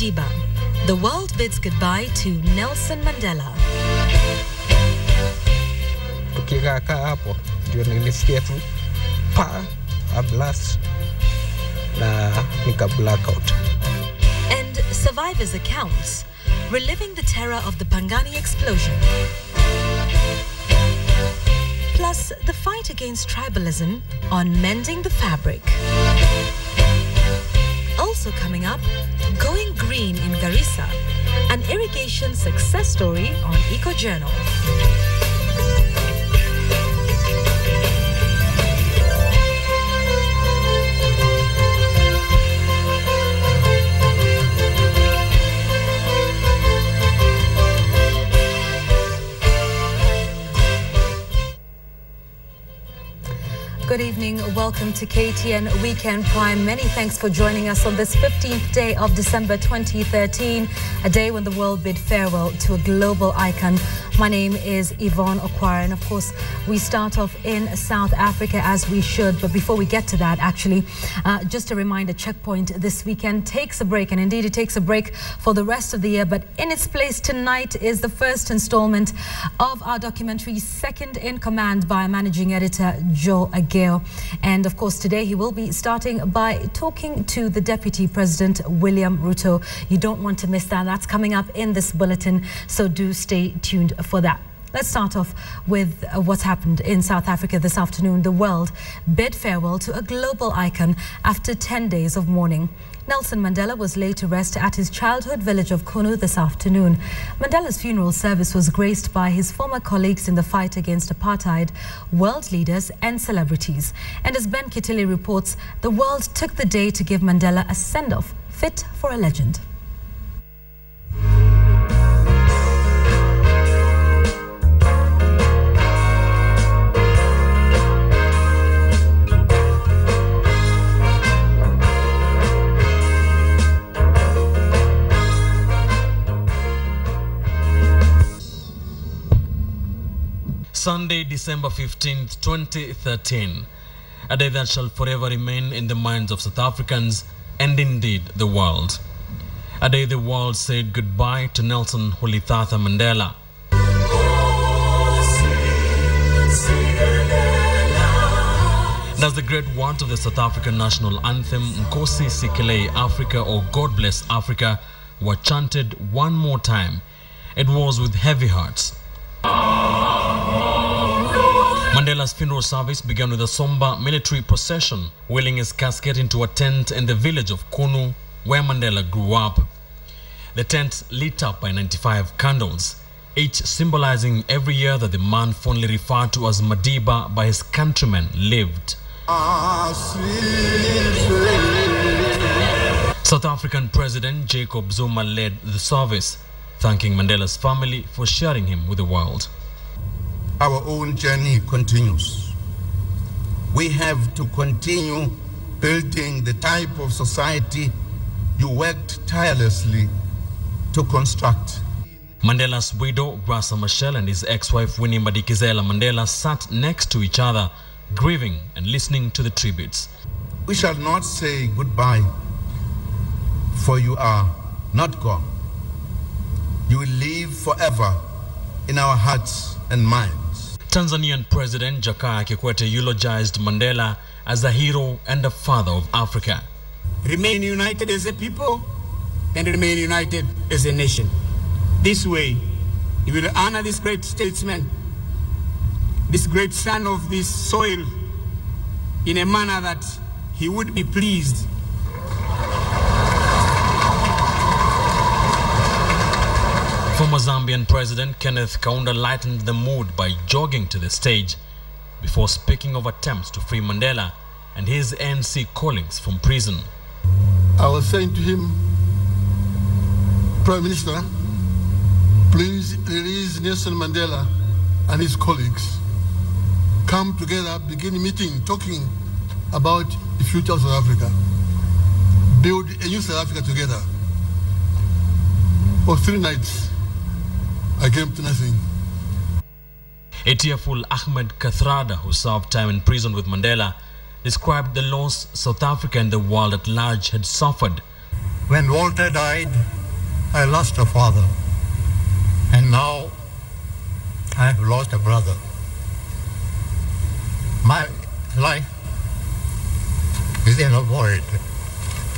Madiba. The world bids goodbye to Nelson Mandela. Tukikaa hapo ndio nilisikia tu a blast na nika blackout. And survivors' accounts, reliving the terror of the Pangani explosion. Plus, the fight against tribalism on mending the fabric. Also coming up, going green in Garissa, an irrigation success story on EcoJournal. Good evening. Welcome to KTN Weekend Prime. Many thanks for joining us on this 15th day of December 2013, a day when the world bid farewell to a global icon. My name is Yvonne Okwara, and of course, we start off in South Africa as we should. But before we get to that, actually, just a reminder, Checkpoint this weekend takes a break, and indeed it takes a break for the rest of the year. But in its place tonight is the first installment of our documentary, Second in Command, by managing editor Joe Ageo. And of course, today he will be starting by talking to the Deputy President, William Ruto. You don't want to miss that. That's coming up in this bulletin, so do stay tuned for that. Let's start off with what's happened in South Africa this afternoon. The world bid farewell to a global icon after 10 days of mourning. Nelson Mandela was laid to rest at his childhood village of Kunu this afternoon. Mandela's funeral service was graced by his former colleagues in the fight against apartheid, world leaders and celebrities. And as Ben Kitili reports, the world took the day to give Mandela a send-off fit for a legend. Sunday, December 15th, 2013, a day that shall forever remain in the minds of South Africans and indeed the world. A day the world said goodbye to Nelson Rolihlahla Mandela. And as the great words of the South African national anthem, Nkosi Sikelel Africa, or God Bless Africa, were chanted one more time, it was with heavy hearts. Mandela's funeral service began with a somber military procession, wheeling his casket into a tent in the village of Kunu, where Mandela grew up. The tent lit up by 95 candles, each symbolizing every year that the man fondly referred to as Madiba by his countrymen lived. South African President Jacob Zuma led the service, thanking Mandela's family for sharing him with the world. Our own journey continues. We have to continue building the type of society you worked tirelessly to construct. Mandela's widow, Graça Machel, and his ex-wife, Winnie Madikizela Mandela, sat next to each other, grieving and listening to the tributes. We shall not say goodbye, for you are not gone. You will live forever in our hearts and minds. Tanzanian President Jakaya Kikwete eulogized Mandela as a hero and a father of Africa. Remain united as a people and remain united as a nation. This way, we will honor this great statesman, this great son of this soil, in a manner that he would be pleased. Former Zambian President Kenneth Kaunda lightened the mood by jogging to the stage before speaking of attempts to free Mandela and his ANC colleagues from prison. I was saying to him, Prime Minister, please release Nelson Mandela and his colleagues. Come together, begin meeting, talking about the future of South Africa. Build a new South Africa together. For 3 nights, I came to nothing. A tearful Ahmed Kathrada, who served time in prison with Mandela, described the loss South Africa and the world at large had suffered. When Walter died, I lost a father. And now I have lost a brother. My life is in a void,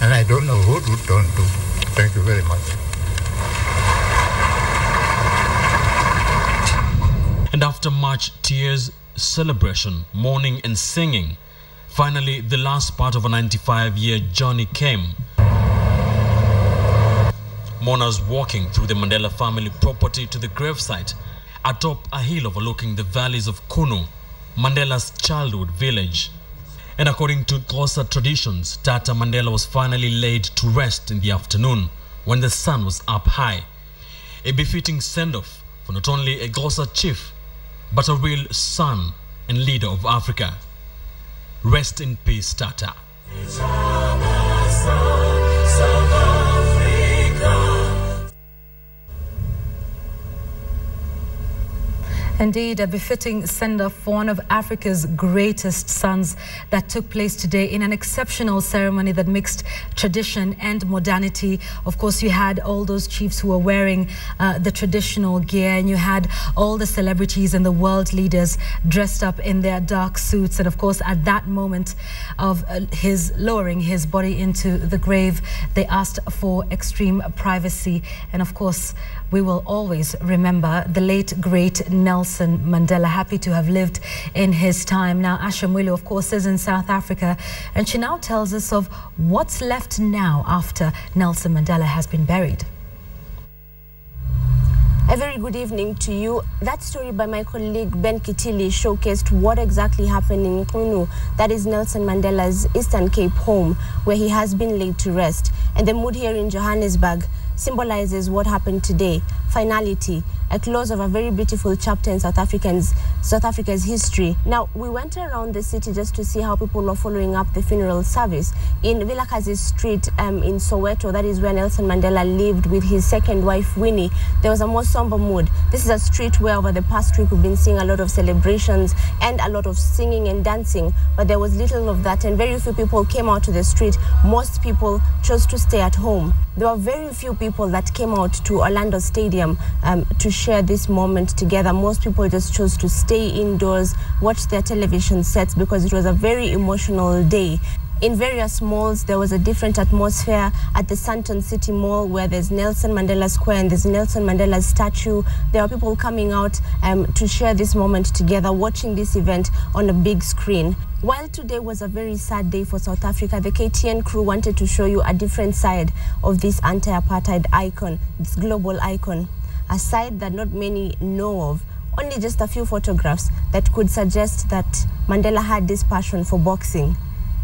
and I don't know who to turn to. Thank you very much. And after much tears, celebration, mourning and singing, finally the last part of a 95-year journey came. Mourners walking through the Mandela family property to the gravesite atop a hill overlooking the valleys of Kunu, Mandela's childhood village. And according to Xhosa traditions, Tata Mandela was finally laid to rest in the afternoon when the sun was up high. A befitting send-off for not only a Xhosa chief, but a real son and leader of Africa. Rest in peace, Tata. Indeed, a befitting send-off for one of Africa's greatest sons that took place today in an exceptional ceremony that mixed tradition and modernity. Of course, you had all those chiefs who were wearing the traditional gear, and you had all the celebrities and the world leaders dressed up in their dark suits. And of course, at that moment of his lowering his body into the grave, they asked for extreme privacy. And of course, we will always remember the late, great Nelson Mandela, happy to have lived in his time. Now, Asha Mwilo, of course, is in South Africa, and she now tells us of what's left now after Nelson Mandela has been buried. A very good evening to you. That story by my colleague Ben Kitili showcased what exactly happened in Kunu, that is Nelson Mandela's Eastern Cape home, where he has been laid to rest. And the mood here in Johannesburg symbolizes what happened today: finality, a close of a very beautiful chapter in South Africa's history. Now, we went around the city just to see how people are following up the funeral service. In Vilakazi Street in Soweto, that is where Nelson Mandela lived with his second wife, Winnie, there was a more somber mood. This is a street where over the past week we've been seeing a lot of celebrations and a lot of singing and dancing, but there was little of that, and very few people came out to the street. Most people chose to stay at home. There were very few people that came out to Orlando Stadium to share this moment together. Most people just chose to stay indoors, watch their television sets, because it was a very emotional day. In various malls, there was a different atmosphere. At the Sandton City Mall, where there's Nelson Mandela Square and there's Nelson Mandela's statue, there are people coming out to share this moment together, watching this event on a big screen. While today was a very sad day for South Africa, the KTN crew wanted to show you a different side of this anti-apartheid icon, this global icon, a side that not many know of. Only just a few photographs that could suggest that Mandela had this passion for boxing.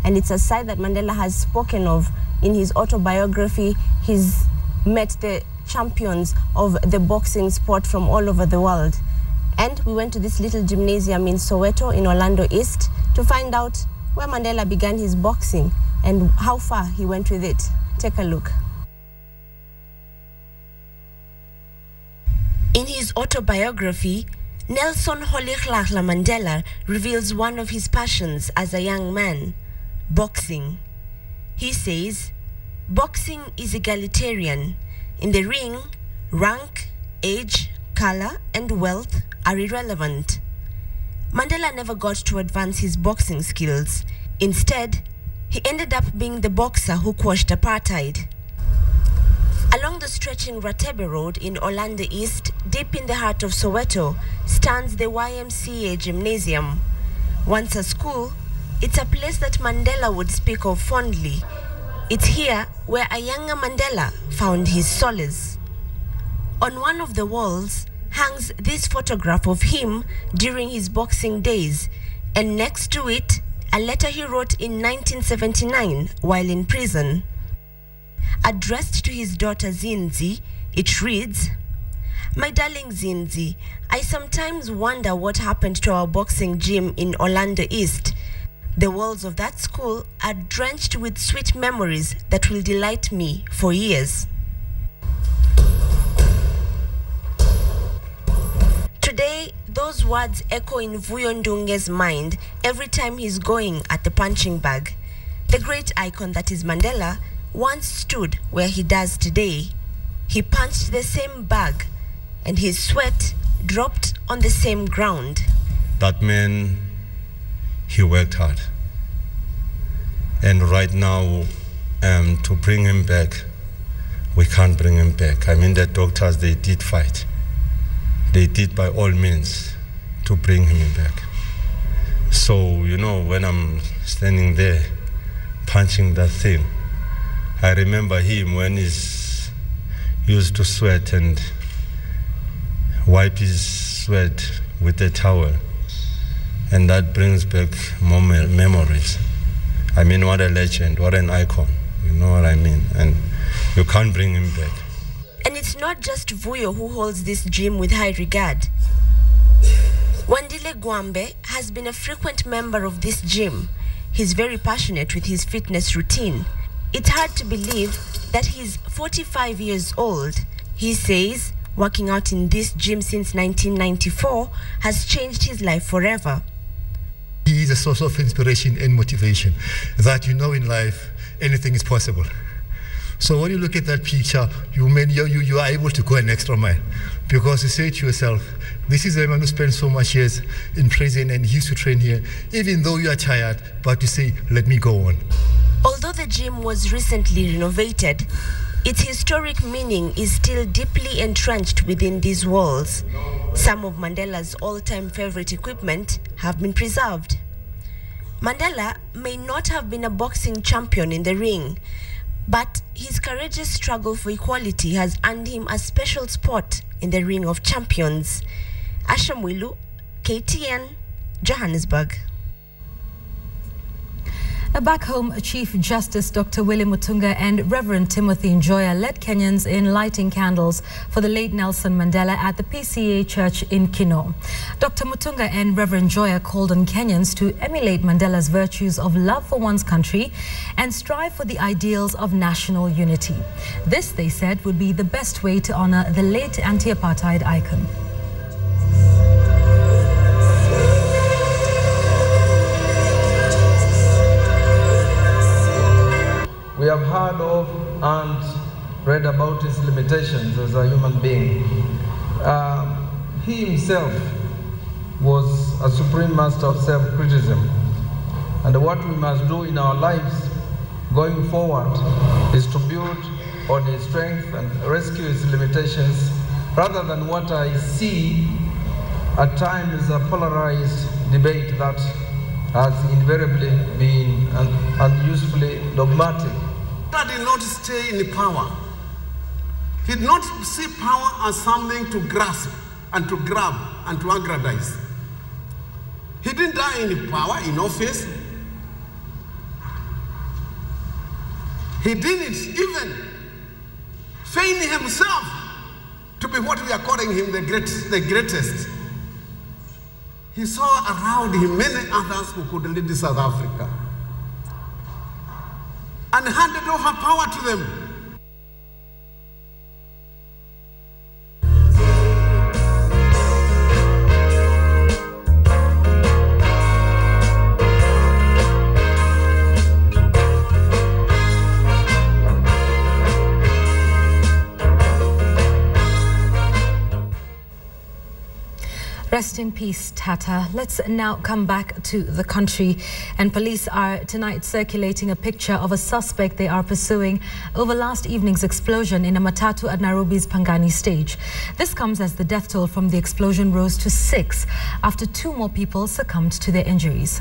And it's a side that Mandela has spoken of in his autobiography. He's met the champions of the boxing sport from all over the world. And we went to this little gymnasium in Soweto, in Orlando East, to find out where Mandela began his boxing and how far he went with it. Take a look. In his autobiography, Nelson Rolihlahla Mandela reveals one of his passions as a young man: boxing. He says, boxing is egalitarian. In the ring, rank, age, color, and wealth are irrelevant. Mandela never got to advance his boxing skills. Instead, he ended up being the boxer who quashed apartheid. Along the stretching Ratebe Road in Orlando East, deep in the heart of Soweto, stands the YMCA Gymnasium. Once a school, it's a place that Mandela would speak of fondly. It's here where a younger Mandela found his solace. On one of the walls hangs this photograph of him during his boxing days, and next to it, a letter he wrote in 1979 while in prison. Addressed to his daughter Zinzi, it reads, "My darling Zinzi, I sometimes wonder what happened to our boxing gym in Orlando East. The walls of that school are drenched with sweet memories that will delight me for years." Today, those words echo in Vuyo Ndunge's mind every time he's going at the punching bag. The great icon that is Mandela once stood where he does today. He punched the same bag, and his sweat dropped on the same ground. That man, he worked hard. And right now, to bring him back, we can't bring him back. I mean, the doctors, they did fight. They did by all means to bring him back. So, you know, when I'm standing there punching that thing, I remember him when he's used to sweat and wipe his sweat with a towel. And that brings back memories. I mean, what a legend, what an icon. You know what I mean? And you can't bring him back. And it's not just Vuyo who holds this gym with high regard. Wandile Gwambe has been a frequent member of this gym. He's very passionate with his fitness routine. It's hard to believe that he's 45 years old. He says working out in this gym since 1994 has changed his life forever. He is a source of inspiration and motivation that, you know, in life, anything is possible. So when you look at that picture, you are able to go an extra mile, because you say to yourself, this is a man who spent so much years in prison and he used to train here, even though you are tired, but you say, let me go on. Although the gym was recently renovated, its historic meaning is still deeply entrenched within these walls. Some of Mandela's all-time favorite equipment have been preserved. Mandela may not have been a boxing champion in the ring, but his courageous struggle for equality has earned him a special spot in the ring of champions. Ashamwilu, KTN, Johannesburg. Back home, Chief Justice Dr. Willie Mutunga and Reverend Timothy Njoya led Kenyans in lighting candles for the late Nelson Mandela at the PCA Church in Kino. Dr. Mutunga and Reverend Njoya called on Kenyans to emulate Mandela's virtues of love for one's country and strive for the ideals of national unity. This, they said, would be the best way to honor the late anti-apartheid icon. We have heard of and read about his limitations as a human being. He himself was a supreme master of self-criticism. And what we must do in our lives going forward is to build on his strength and rescue his limitations, rather than what I see at times a polarized debate that has invariably been unusefully dogmatic. He did not stay in power. He did not see power as something to grasp and to grab and to aggrandize. He didn't die in power, in office. He didn't even feign himself to be what we are calling him the greatest. He saw around him many others who could lead South Africa and handed over power to them. Rest in peace, Tata. Let's now come back to the country. And police are tonight circulating a picture of a suspect they are pursuing over last evening's explosion in a matatu at Nairobi's Pangani stage. This comes as the death toll from the explosion rose to 6 after 2 more people succumbed to their injuries.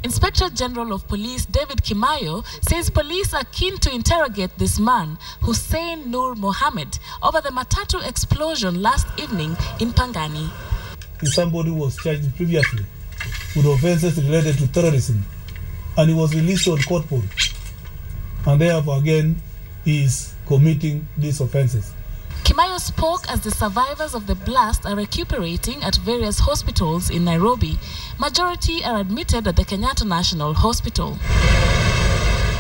Inspector General of Police David Kimayo says police are keen to interrogate this man, Hussein Nur Mohammed, over the matatu explosion last evening in Pangani. Somebody who was charged previously with offenses related to terrorism, and he was released on court bond, and therefore again he is committing these offenses. Kimayo spoke as the survivors of the blast are recuperating at various hospitals in Nairobi. Majority are admitted at the Kenyatta National Hospital.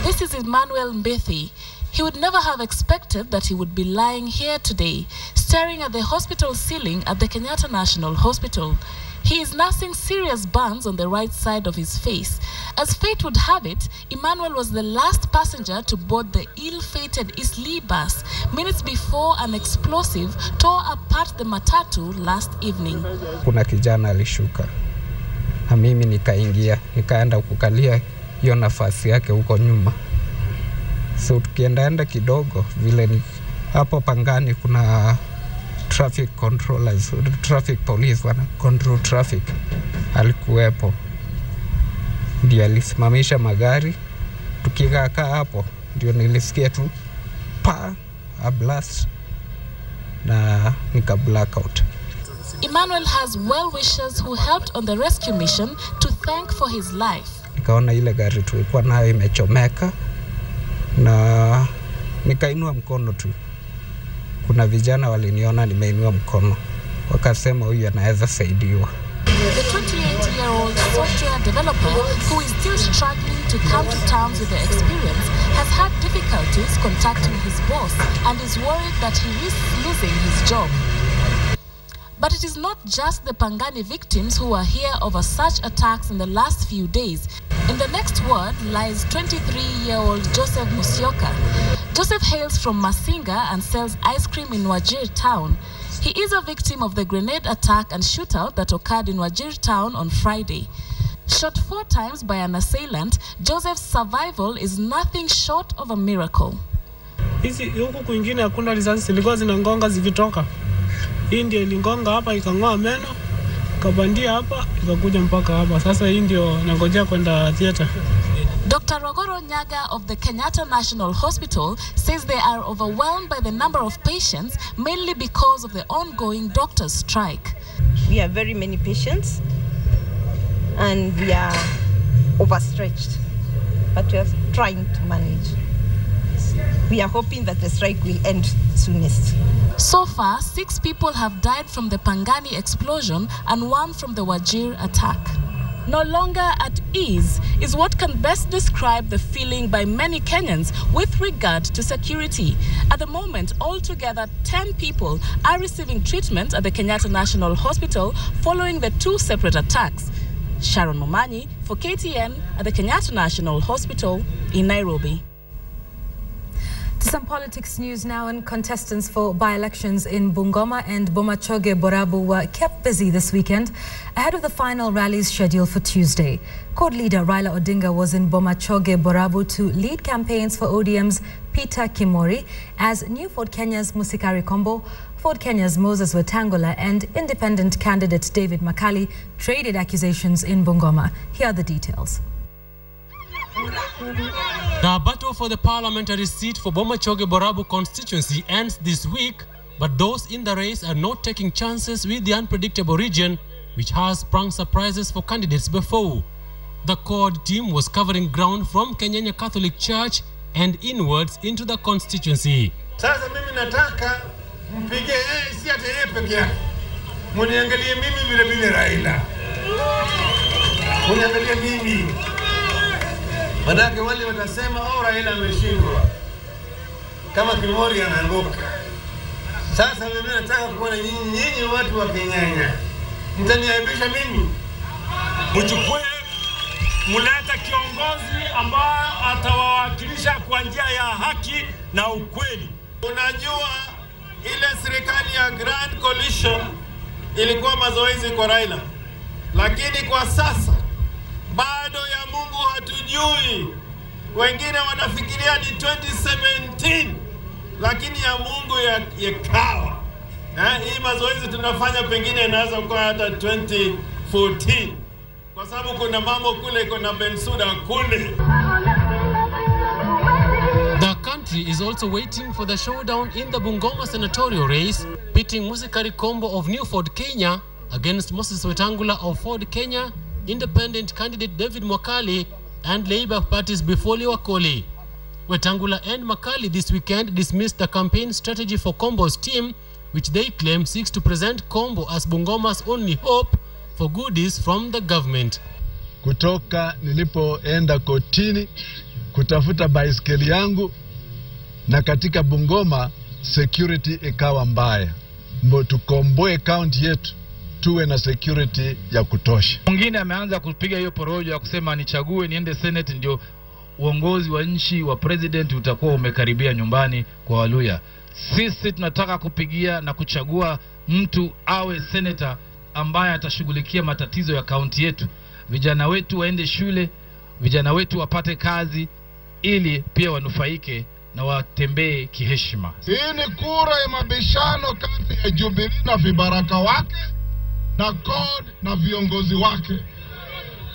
This is Emmanuel Mbethi. He would never have expected that he would be lying here today, staring at the hospital ceiling at the Kenyatta National Hospital. He is nursing serious burns on the right side of his face. As fate would have it, Emmanuel was the last passenger to board the ill-fated Eastleigh bus minutes before an explosive tore apart the matatu last evening. Kuna kijana alishuka na mimi nikaingia, nikaenda kukalia hiyo nafasi yake huko nyuma. So tukienda kidogo vile ni hapo Pangani kuna traffic controllers, traffic police wana control traffic, alikuwepo. Ndiye alisimamisha magari, tukikaa hapo ndio nilisikia tu a blast na nika blackout. Emmanuel has well-wishers who helped on the rescue mission to thank for his life. Nikaona ile gari tulikuwa nayo imechomeka na nikainua mkono tu. Kuna vijana waliniona nimeinua mkono, wakasema huyu anaweza saidiwa. The 28-year-old software developer, who is still struggling to come to terms with the experience, has had difficulties contacting his boss and is worried that he risks losing his job. But it is not just the Pangani victims who are here over such attacks in the last few days. In the next ward lies 23-year-old Joseph Musyoka. Joseph hails from Masinga and sells ice cream in Wajir town. He is a victim of the grenade attack and shootout that occurred in Wajir town on Friday. Shot 4 times by an assailant, Joseph's survival is nothing short of a miracle. Hizi huku kwingine hakuna risasi zilikuwa zinangonga zikitoka. Hii ndio ilingonga hapa ikang'oa meno, kabandia hapa ikakuja mpaka hapa. Sasa hii ndio nangojea kwenda theater. Dr. Rogoro Nyaga of the Kenyatta National Hospital says they are overwhelmed by the number of patients, mainly because of the ongoing doctors' strike. We have very many patients and we are overstretched, but we are trying to manage. We are hoping that the strike will end soonest. So far, 6 people have died from the Pangani explosion and 1 from the Wajir attack. No longer at ease is what can best describe the feeling by many Kenyans with regard to security. At the moment, altogether 10 people are receiving treatment at the Kenyatta National Hospital following the 2 separate attacks. Sharon Momanyi for KTN at the Kenyatta National Hospital in Nairobi. To some politics news now, and contestants for by-elections in Bungoma and Bomachoge Borabu were kept busy this weekend ahead of the final rallies scheduled for Tuesday. CORD leader Raila Odinga was in Bomachoge Borabu to lead campaigns for ODM's Peter Kimori, as New Ford Kenya's Musikari Kombo, Ford Kenya's Moses Wetangula and independent candidate David Makali traded accusations in Bungoma. Here are the details. The battle for the parliamentary seat for Bomachoge Borabu constituency ends this week, but those in the race are not taking chances with the unpredictable region, which has sprung surprises for candidates before. The CORD team was covering ground from Kenyanya Catholic Church and inwards into the constituency. Sasa mimi nataka mpige si ati yeye peke yake. Muniangalie mimi vile vile Raila. Muniangalie mimi. Manake wale watasema Raila ameshindwa. Kama Kimori anaanguka. Sasa mimi nataka kuona nyinyi watu wa Kenyanya. Mtaniaibisha mimi. Mchukue muleta kiongozi ambaye atawawakilisha kwa njia ya haki na ukweli. Unajua ile serikali ya Grand Coalition ilikuwa mazoezi kwa Raila. Lakini kwa sasa bado ya Mungu hatujui. Wengine wanafikiria ni 2017, lakini ya Mungu yakawa. Hii mazoezi tunafanya pengine inaweza kuwa hata 2014. Kwa sababu kuna mambo kule, kuna Bensuda kule. The country is also waiting for the showdown in the Bungoma senatorial race, pitting Musikari Kombo of New Ford Kenya against Moses Wetangula of Ford Kenya, independent candidate David Makali, and Labour Party's Bifoli Wakoli. Wetangula and Makali this weekend dismissed the campaign strategy for Kombo's team, which they claim seeks to present Kombo as Bungoma's only hope for goodies from the government. Kutoka nilipoenda kotini kutafuta baiskeli yangu na katika Bungoma security ikawa mbaya. Tukomboe county yetu, tuwe na security ya kutosha. Mwingine ameanza kupiga hiyo porojo ya kusema nichague niende Senate ndio uongozi wa nchi wa president utakuwa umekaribia nyumbani kwa Waluya. Sisi tunataka kupigia na kuchagua mtu awe senator ambaye atashughulikia matatizo ya kaunti yetu. Vijana wetu waende shule, vijana wetu wapate kazi ili pia wanufaike na watembee kiheshima. Hii ni kura ya mabishano kati ya Jubilee na vibaraka wake na CORD na viongozi wake.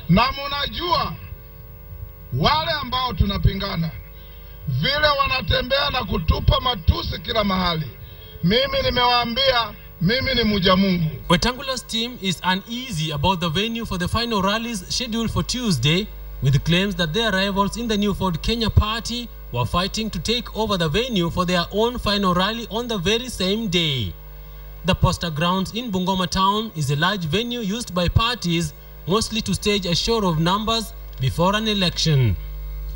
Na mnajua wale ambao tunapingana vile wanatembea na kutupa matusi kila mahali. Mimi nimewaambia mimi ni mja Mungu. Wetangula's team is uneasy about the venue for the final rallies scheduled for Tuesday, with claims that their rivals in the New Ford Kenya party were fighting to take over the venue for their own final rally on the very same day. The poster grounds in Bungoma town is a large venue used by parties mostly to stage a show of numbers before an election.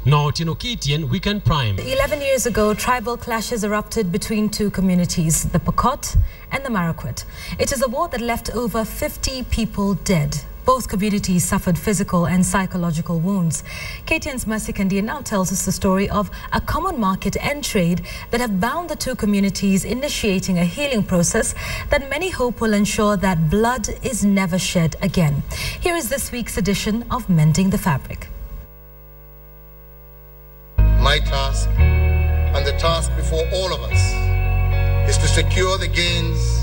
Now, KTN Weekend Prime. 11 years ago, tribal clashes erupted between two communities, the Pokot and the Marakwet. It is a war that left over 50 people dead. Both communities suffered physical and psychological wounds. KTN's Mercy Kandia now tells us the story of a common market and trade that have bound the two communities, initiating a healing process that many hope will ensure that blood is never shed again. Here is this week's edition of Mending the Fabric. My task, and the task before all of us, is to secure the gains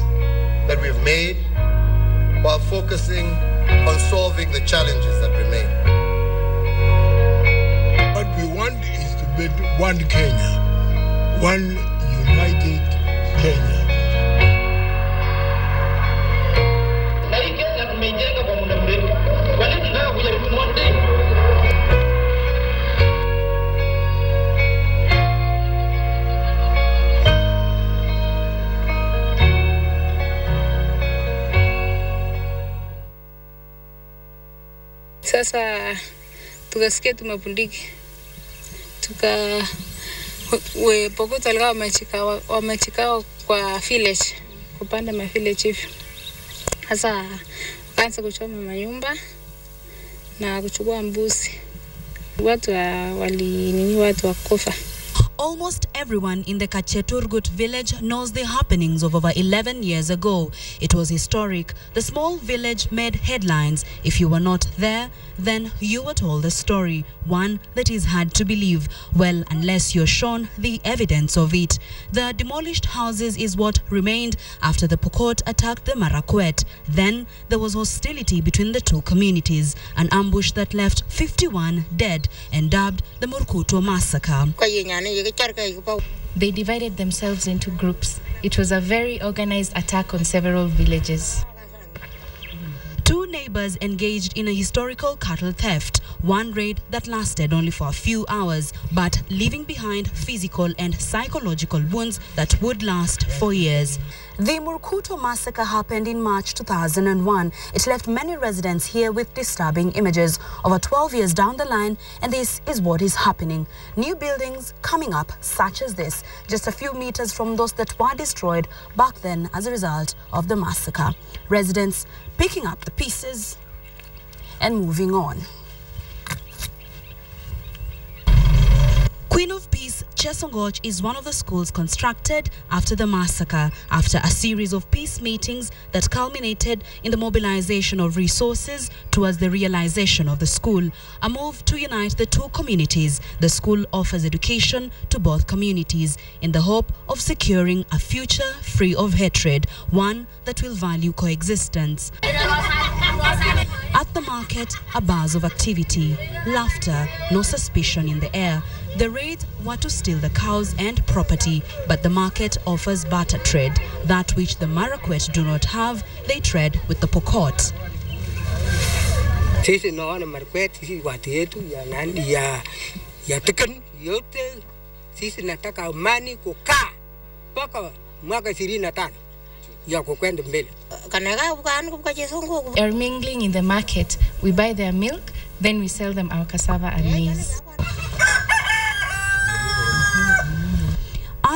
that we've made while focusing on solving the challenges that remain. What we want is to build one Kenya, one united Kenya. Sasa tukasikia tumepundiki, Pokot walikuwa wamechikawa kwa village, kupanda ma village hivi. Sasa wakaanza kuchoma manyumba na kuchukua mbuzi. Watu wakufa. Almost everyone in the Kacheturgut village knows the happenings of over 11 years ago. It was historic. The small village made headlines. If you were not there, then you were told the story, one that is hard to believe. Well, unless you're shown the evidence of it. The demolished houses is what remained after the Pokot attacked the Marakwet. Then there was hostility between the two communities, an ambush that left 51 dead and dubbed the Murkuto massacre. They divided themselves into groups. It was a very organized attack on several villages. Two neighbors engaged in a historical cattle theft, one raid that lasted only for a few hours, but leaving behind physical and psychological wounds that would last for years. The Murkuto massacre happened in March 2001. It left many residents here with disturbing images. Over 12 years down the line, and this is what is happening. New buildings coming up, such as this, just a few meters from those that were destroyed back then as a result of the massacre. Residents picking up the pieces and moving on. Queen of Peace Chesongoch is one of the schools constructed after the massacre, after a series of peace meetings that culminated in the mobilization of resources towards the realization of the school. A move to unite the two communities, the school offers education to both communities in the hope of securing a future free of hatred, one that will value coexistence. At the market, a buzz of activity, laughter, no suspicion in the air. The raids were to steal the cows and property, but the market offers barter trade. That which the Marakwet do not have, they trade with the Pokot. Sisi naona Marakwet, sisi watu yetu ya Tikan yote, sisi nataka amani kukaa mpaka mwaka 25 ya kukwenda mbele. Are mingling in the market. We buy their milk, then we sell them our cassava and maize.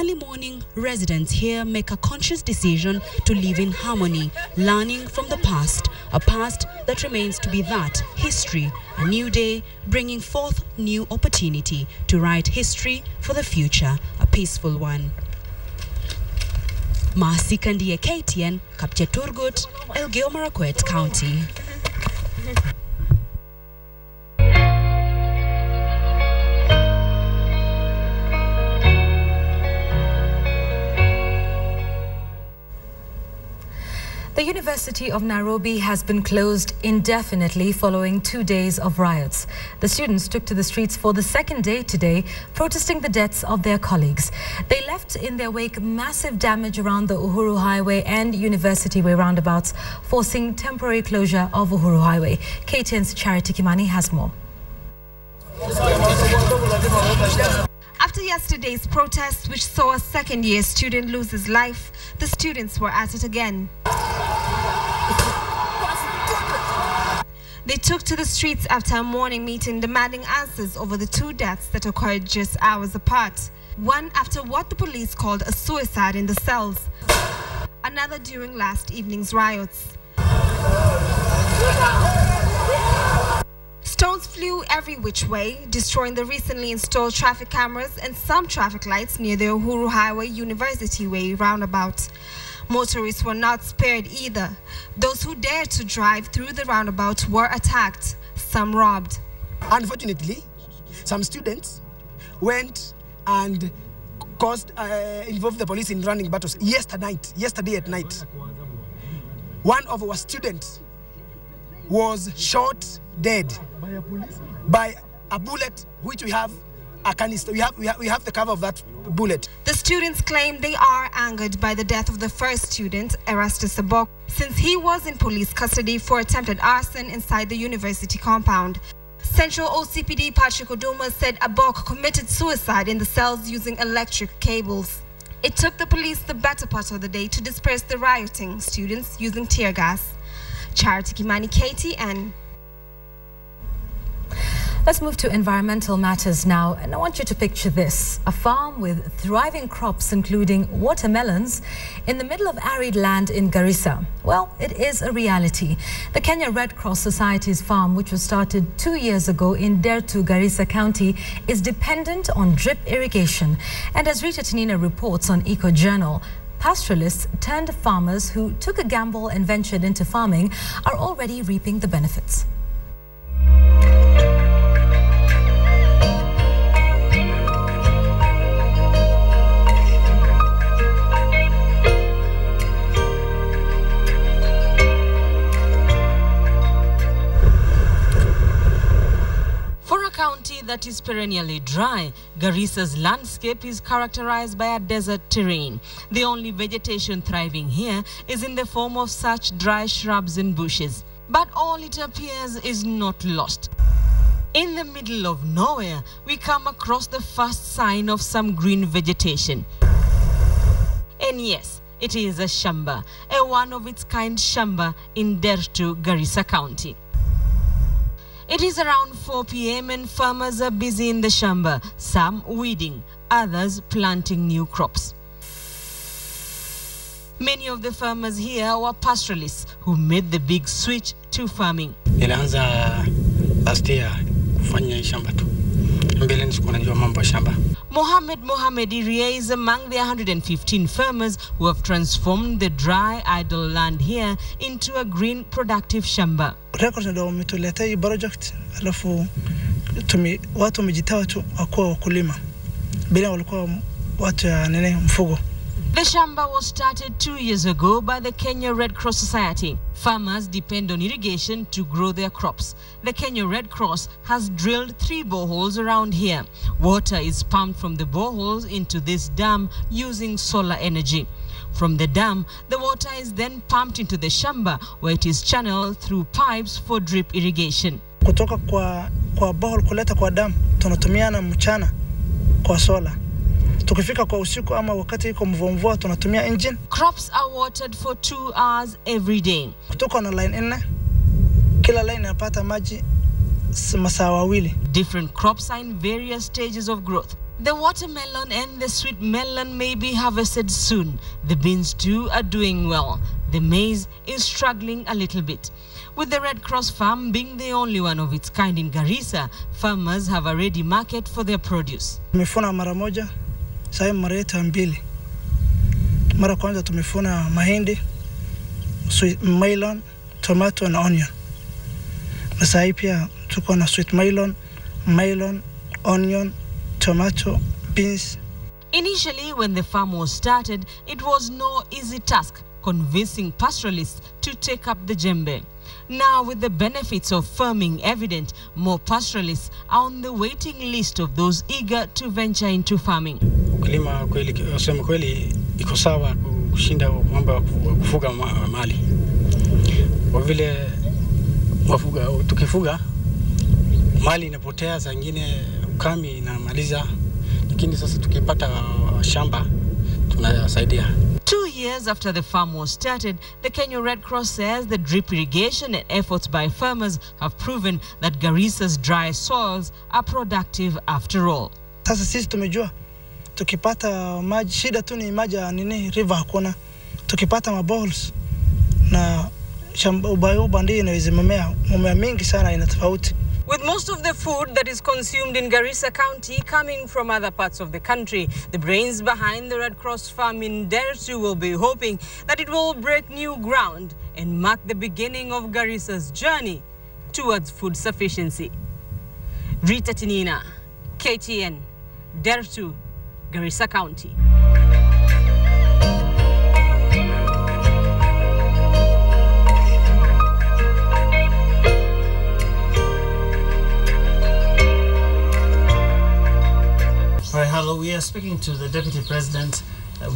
early morning, residents here make a conscious decision to live in harmony, learning from the past, a past that remains to be that history, a new day bringing forth new opportunity to write history for the future, a peaceful one. Masika ndiye KTN, Kapcheturgut, Elgeyo Marakwet County. The University of Nairobi has been closed indefinitely following 2 days of riots. The students took to the streets for the second day today, protesting the deaths of their colleagues. They left in their wake massive damage around the Uhuru Highway and University Way roundabouts, forcing temporary closure of Uhuru Highway. KTN's Charity Kimani has more. After yesterday's protest, which saw a second-year student lose his life, the students were at it again. They took to the streets after a morning meeting demanding answers over the 2 deaths that occurred just hours apart. One after what the police called a suicide in the cells, another during last evening's riots. Stones flew every which way, destroying the recently installed traffic cameras and some traffic lights near the Uhuru Highway University Way roundabout. Motorists were not spared either. Those who dared to drive through the roundabout were attacked, some robbed. Unfortunately, some students went and involved the police in running battles yesterday at night. One of our students was shot dead by a bullet, which we have a canister. We have the cover of that bullet. The students claim they are angered by the death of the first student, Erastus Abok, since he was in police custody for attempted arson inside the university compound. Central OCPD Patrick Oduma said Abok committed suicide in the cells using electric cables. It took the police the better part of the day to disperse the rioting students using tear gas. Charity Kimani, KTN. Let's move to environmental matters now, and I want you to picture this: a farm with thriving crops including watermelons in the middle of arid land in Garissa. Well, it is a reality. The Kenya Red Cross Society's farm, which was started 2 years ago in Dertu, Garissa County, is dependent on drip irrigation. And as Rita Tanina reports on Eco Journal, pastoralists turned farmers who took a gamble and ventured into farming are already reaping the benefits. County that is perennially dry, Garissa's landscape is characterized by a desert terrain. The only vegetation thriving here is in the form of such dry shrubs and bushes. But all it appears is not lost. In the middle of nowhere, we come across the first sign of some green vegetation. And yes, it is a shamba, a one-of-its-kind shamba in Dertu, Garissa County. It is around 4 p.m. and farmers are busy in the shamba, some weeding, others planting new crops. Many of the farmers here were pastoralists who made the big switch to farming. Nilianza last year kufanya shamba tu. Mbele nisikuwa najua mambo ya shamba. Mohammed Irie is among the 115 farmers who have transformed the dry, idle land here into a green, productive shamba. Record ndio umetuleta hii project, alafu watu wamejitoa tu wakuwa wakulima. Bila walikuwa watu ya mfugo. The shamba was started 2 years ago by the Kenya Red Cross Society. Farmers depend on irrigation to grow their crops. The Kenya Red Cross has drilled 3 boreholes around here. Water is pumped from the boreholes into this dam using solar energy. From the dam, the water is then pumped into the shamba, where it is channeled through pipes for drip irrigation. Kutoka kwa borehole kuleta kwa dam, tunatumia na mchana kwa solar. Tukifika kwa usiku ama wakati iko mvua tunatumia engine. Crops are watered for 2 hours every day. Kutoka na line 4, kila line inapata maji masaa 2. Different crops are in various stages of growth. The watermelon and the sweet melon may be harvested soon. The beans too are doing well. The maize is struggling a little bit. With the Red Cross farm being the only one of its kind in Garissa, farmers have a ready market for their produce. Tumefuna mara moja, sasa mara yetu mbili. Mara kwanza tumefuna mahindi, sweet melon, tomato and onion. Na sasa pia tuko na sweet melon, onion, tomato, beans. Initially, when the farm was started, it was no easy task convincing pastoralists to take up the jembe. Now, with the benefits of farming evident, more pastoralists are on the waiting list of those eager to venture into farming. Ukulima kweli, kusema kweli, iko sawa kushinda mambo ya kufuga mali. Kwa vile tukifuga mali inapotea, saa nyingine ukame inamaliza, lakini sasa tukipata shamba tunasaidia. 2 years after the farm was started, the Kenya Red Cross says the drip irrigation and efforts by farmers have proven that Garissa's dry soils are productive after all. Sasa sisi tumejua tukipata maji, shida tu ni maji ya river hakuna. Tukipata maboles na shamba ubandi inaweza mimea mingi sana ina tofauti. With most of the food that is consumed in Garissa County coming from other parts of the country, the brains behind the Red Cross farm in Dertu will be hoping that it will break new ground and mark the beginning of Garissa's journey towards food sufficiency. Rita Tinina, KTN, Dertu, Garissa County. All right, hello. We are speaking to the Deputy President,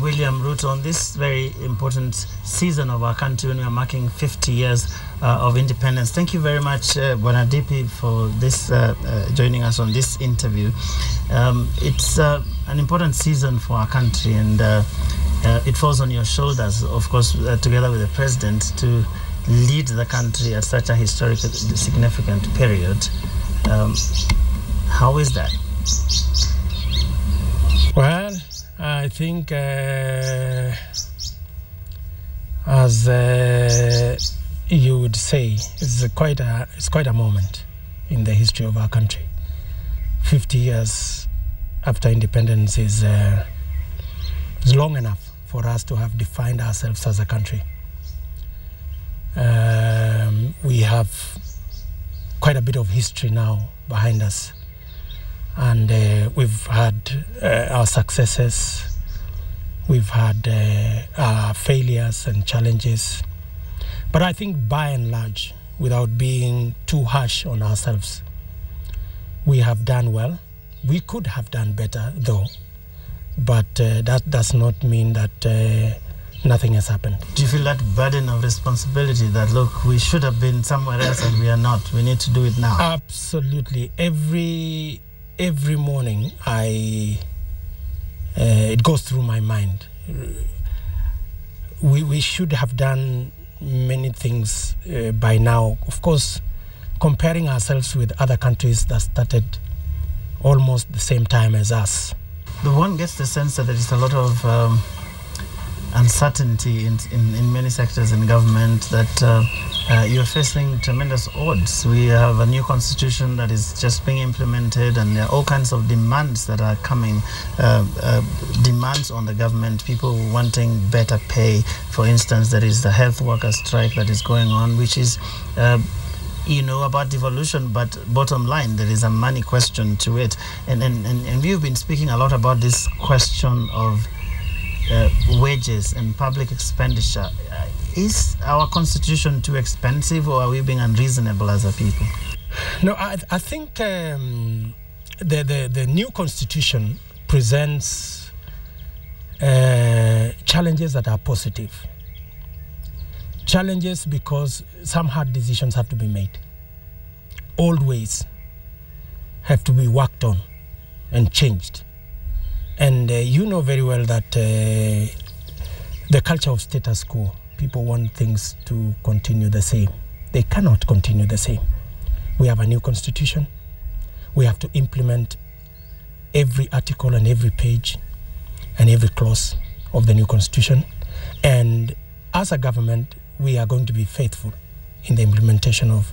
William Ruto, on this very important season of our country when we are marking 50 years of independence. Thank you very much, Bwana DP, for this joining us on this interview. It's an important season for our country, and it falls on your shoulders, of course, together with the President, to lead the country at such a historically significant period. How is that? Well, I think as you would say, it's quite a moment in the history of our country. 50 years after independence is long enough for us to have defined ourselves as a country. We have quite a bit of history now behind us. And we've had our successes, we've had our failures and challenges. But I think by and large, without being too harsh on ourselves, we have done well. We could have done better, though. But that does not mean that nothing has happened. Do you feel that burden of responsibility that, look, we should have been somewhere else and we are not? We need to do it now. Absolutely. Every morning, it goes through my mind. We should have done many things by now. Of course, comparing ourselves with other countries that started almost the same time as us. But one gets the sense that there is a lot of uncertainty in many sectors in government, that you're facing tremendous odds. We have a new constitution that is just being implemented, and there are all kinds of demands that are coming, demands on the government, people wanting better pay. For instance, there is the health worker strike that is going on, which is about devolution, but bottom line, there is a money question to it. And we've been speaking a lot about this question of wages and public expenditure. Is our constitution too expensive, or are we being unreasonable as a people? No, I think the new constitution presents challenges that are positive. Challenges because some hard decisions have to be made. Old ways have to be worked on and changed. And you know very well that the culture of status quo, people want things to continue the same. They cannot continue the same. We have a new constitution. We have to implement every article and every page and every clause of the new constitution. And as a government, we are going to be faithful in the implementation of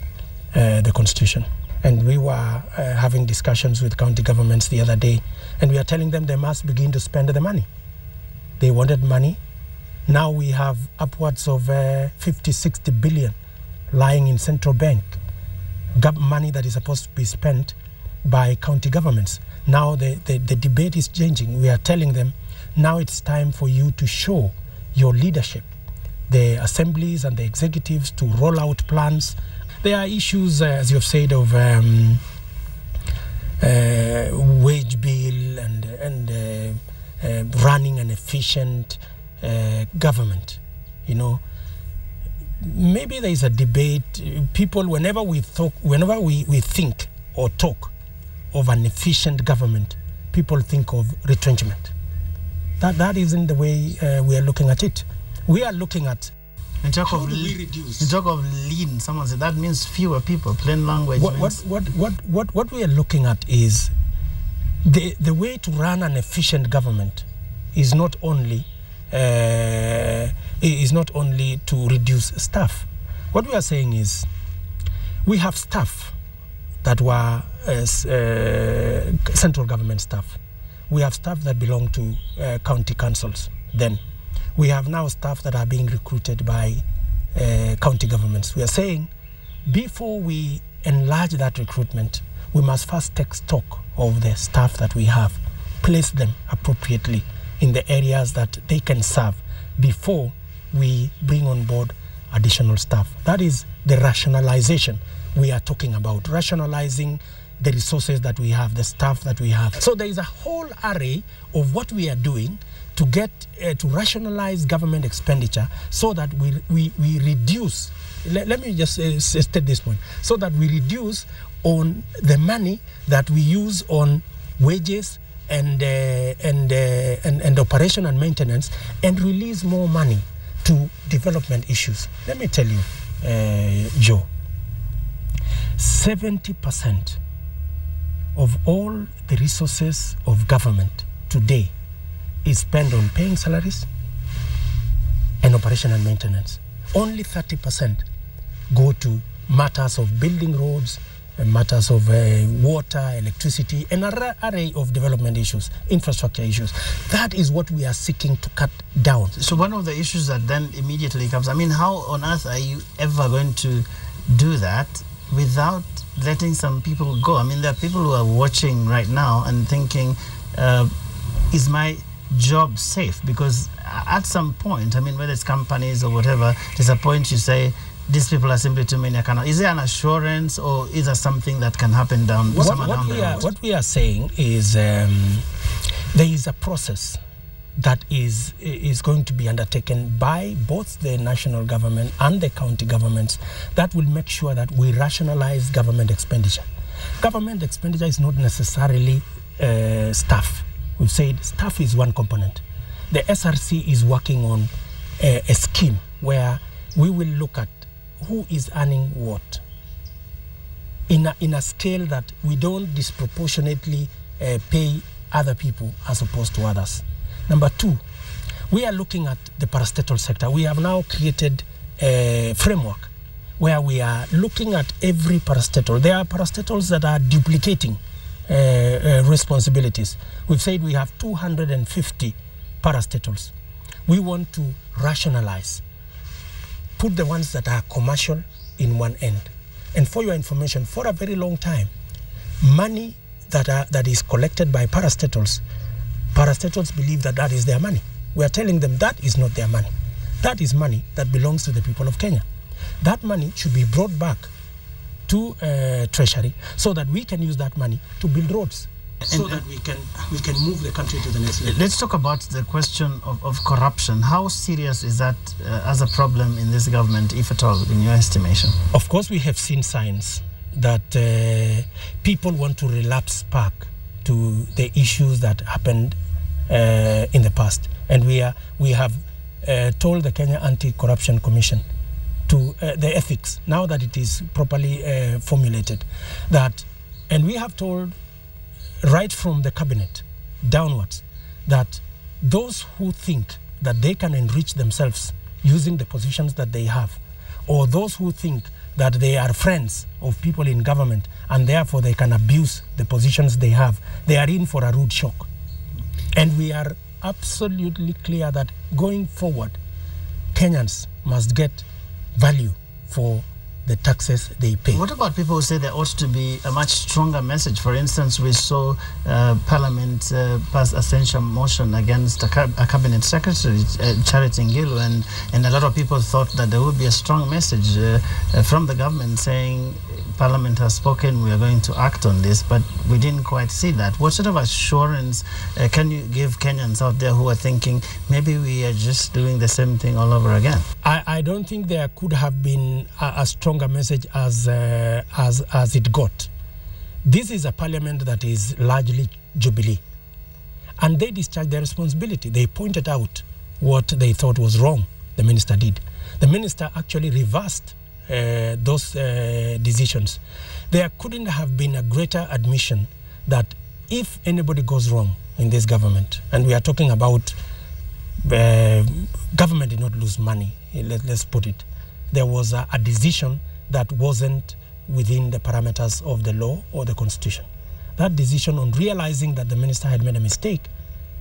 the constitution. And we were having discussions with county governments the other day, and we are telling them they must begin to spend the money. They wanted money. Now we have upwards of 50, 60 billion lying in central bank, money that is supposed to be spent by county governments. Now the debate is changing. We are telling them, now it's time for you to show your leadership, the assemblies and the executives, to roll out plans. There are issues, as you've said, of wage bill and running an efficient government. You know, maybe there is a debate. People, whenever we think or talk of an efficient government, people think of retrenchment. That isn't the way we are looking at it. We are looking at in talk of lean. Someone said that means fewer people. Plain language. What we are looking at is the way to run an efficient government is not only to reduce staff. What we are saying is we have staff that were central government staff. We have staff that belong to county councils. Then we have now staff that are being recruited by county governments. We are saying before we enlarge that recruitment, we must first take stock of the staff that we have, place them appropriately in the areas that they can serve before we bring on board additional staff. That is the rationalization we are talking about, rationalizing the resources that we have, the staff that we have. So there is a whole array of what we are doing to get to rationalize government expenditure so that we reduce. Let me just state this point, so that we reduce on the money that we use on wages and operation and maintenance, and release more money to development issues. Let me tell you, Joe, 70% of all the resources of government today is spent on paying salaries and operation and maintenance. Only 30% go to matters of building roads, matters of water, electricity, and an array of development issues, infrastructure issues. That is what we are seeking to cut down. So one of the issues that then immediately comes, I mean, how on earth are you ever going to do that without letting some people go? I mean, there are people who are watching right now and thinking, is my job safe? Because at some point, I mean, whether it's companies or whatever, there's a point you say, these people are simply too many. I cannot. Is there an assurance, or is there something that can happen down the road? What we are saying is there is a process that is going to be undertaken by both the national government and the county governments that will make sure that we rationalize government expenditure. Government expenditure is not necessarily staff. We've said staff is one component. The SRC is working on a scheme where we will look at who is earning what in a scale that we don't disproportionately pay other people as opposed to others. Number two, we are looking at the parastatal sector. We have now created a framework where we are looking at every parastatal. There are parastatals that are duplicating responsibilities. We've said we have 250 parastatals. We want to rationalize, put the ones that are commercial in one end. And for your information, for a very long time, money that is collected by parastatals believe that is their money. We are telling them that is not their money. That is money that belongs to the people of Kenya. That money should be brought back to Treasury so that we can use that money to build roads, so that we can move the country to the next level. Let's talk about the question of corruption. How serious is that as a problem in this government, if at all, in your estimation? Of course, we have seen signs that people want to relapse back to the issues that happened in the past. And we have told the Kenya Anti-Corruption Commission to the ethics, now that it is properly formulated, that, and we have told right from the cabinet downwards, that those who think that they can enrich themselves using the positions that they have, or those who think that they are friends of people in government and therefore they can abuse the positions they have, they are in for a rude shock. And we are absolutely clear that going forward, Kenyans must get value for the taxes they pay. What about people who say there ought to be a much stronger message? For instance, we saw Parliament pass a censure motion against a cabinet secretary, Charity Ngilu, and a lot of people thought that there would be a strong message from the government saying Parliament has spoken, we are going to act on this, but we didn't quite see that. What sort of assurance can you give Kenyans out there who are thinking maybe we are just doing the same thing all over again? I don't think there could have been a stronger message as it got. This is a parliament that is largely Jubilee, and they discharged their responsibility. They pointed out what they thought was wrong. The minister did. The minister actually reversed those decisions. There couldn't have been a greater admission that if anybody goes wrong in this government, and we are talking about government did not lose money, let's put it, there was a decision that wasn't within the parameters of the law or the constitution. That decision, on realizing that the minister had made a mistake,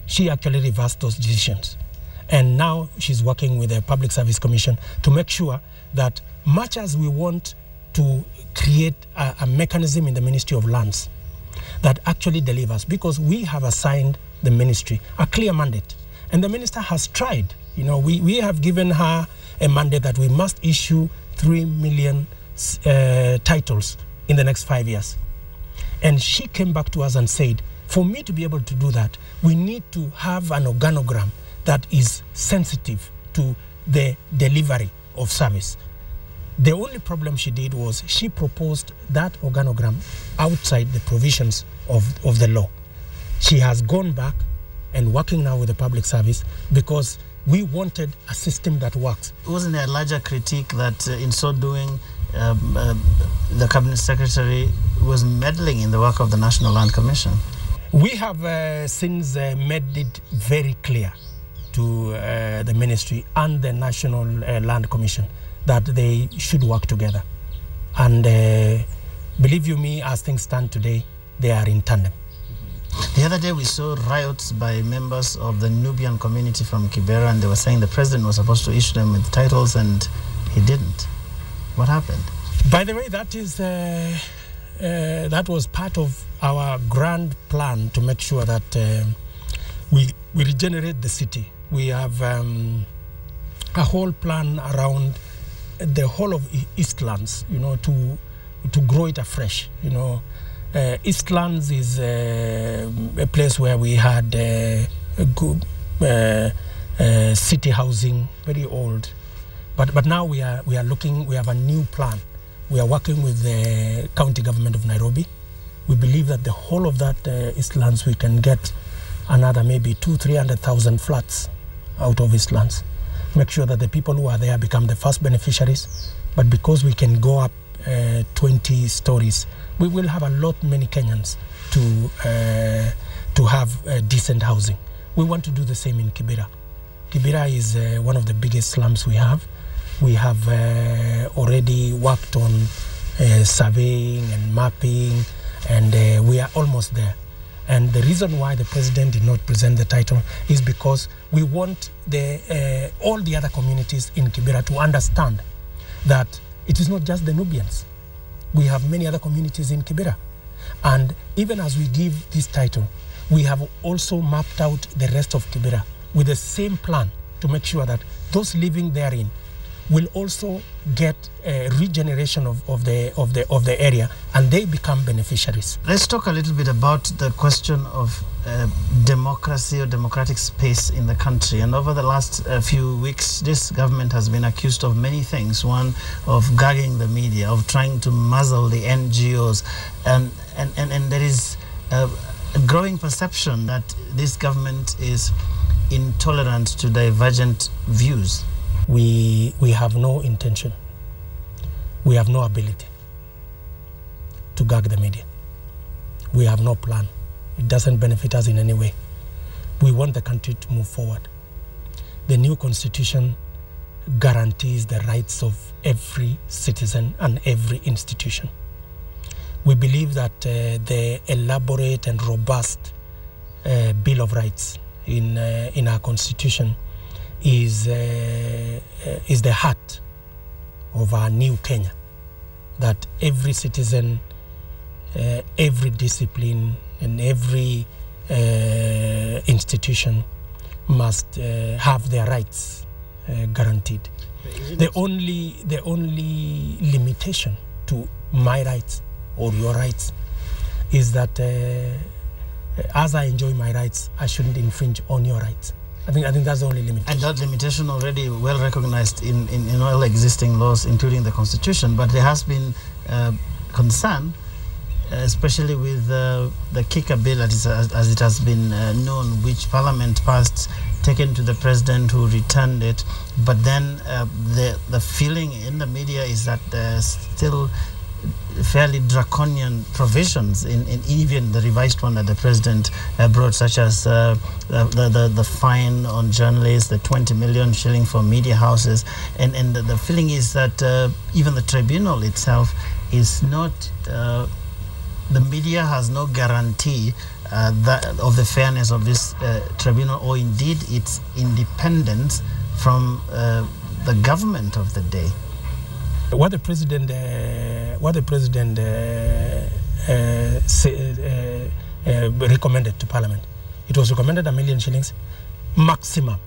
she actually reversed those decisions. And now she's working with the Public Service Commission to make sure that much as we want to create a mechanism in the Ministry of Lands that actually delivers, because we have assigned the ministry a clear mandate, and the minister has tried. You know, we have given her a mandate that we must issue 3 million titles in the next 5 years. And she came back to us and said, for me to be able to do that, we need to have an organogram that is sensitive to the delivery of service. The only problem she did was she proposed that organogram outside the provisions of the law. She has gone back and working now with the public service because we wanted a system that works. Wasn't there a larger critique that in so doing the cabinet secretary was meddling in the work of the National Land Commission? We have since made it very clear to the ministry and the National Land Commission that they should work together. And believe you me, as things stand today, they are in tandem. The other day we saw riots by members of the Nubian community from Kibera, and they were saying the president was supposed to issue them with titles and he didn't. What happened? By the way, that is that was part of our grand plan to make sure that we regenerate the city. We have a whole plan around the whole of Eastlands, you know, to grow it afresh. You know, Eastlands is a place where we had a good city housing, very old, but now we are looking. We have a new plan. We are working with the county government of Nairobi. We believe that the whole of that Eastlands, we can get another maybe 200,000-300,000 flats out of Eastlands. Make sure that the people who are there become the first beneficiaries. But because we can go up 20 stories, we will have a lot many Kenyans to have decent housing. We want to do the same in Kibera. Kibera is one of the biggest slums we have. We have already worked on surveying and mapping, and we are almost there. And the reason why the president did not present the title is because we want all the other communities in Kibera to understand that it is not just the Nubians. We have many other communities in Kibera. And even as we give this title, we have also mapped out the rest of Kibera with the same plan to make sure that those living therein will also get a regeneration of the area, and they become beneficiaries. Let's talk a little bit about the question of democracy or democratic space in the country. And over the last few weeks, this government has been accused of many things. One, of gagging the media, of trying to muzzle the NGOs, and there is a growing perception that this government is intolerant to divergent views. We have no intention, we have no ability to gag the media. We have no plan It doesn't benefit us in any way. We want the country to move forward. The new constitution guarantees the rights of every citizen and every institution. We believe that the elaborate and robust Bill of Rights in our constitution is the heart of our new Kenya, that every citizen, every discipline and every institution must have their rights guaranteed. The only limitation to my rights or your rights is that as I enjoy my rights, I shouldn't infringe on your rights. I think that's the only limitation. And that limitation already well recognized in all existing laws, including the Constitution. But there has been concern, especially with the kicker bill, as it has been known, which Parliament passed, taken to the President, who returned it. But then the feeling in the media is that there's still fairly draconian provisions in even the revised one that the President brought, such as the fine on journalists, the 20 million shilling for media houses, and the feeling is that even the tribunal itself is not, the media has no guarantee of the fairness of this tribunal, or indeed its independence from the government of the day. What the president recommended to Parliament, it was recommended 1 million shillings maximum.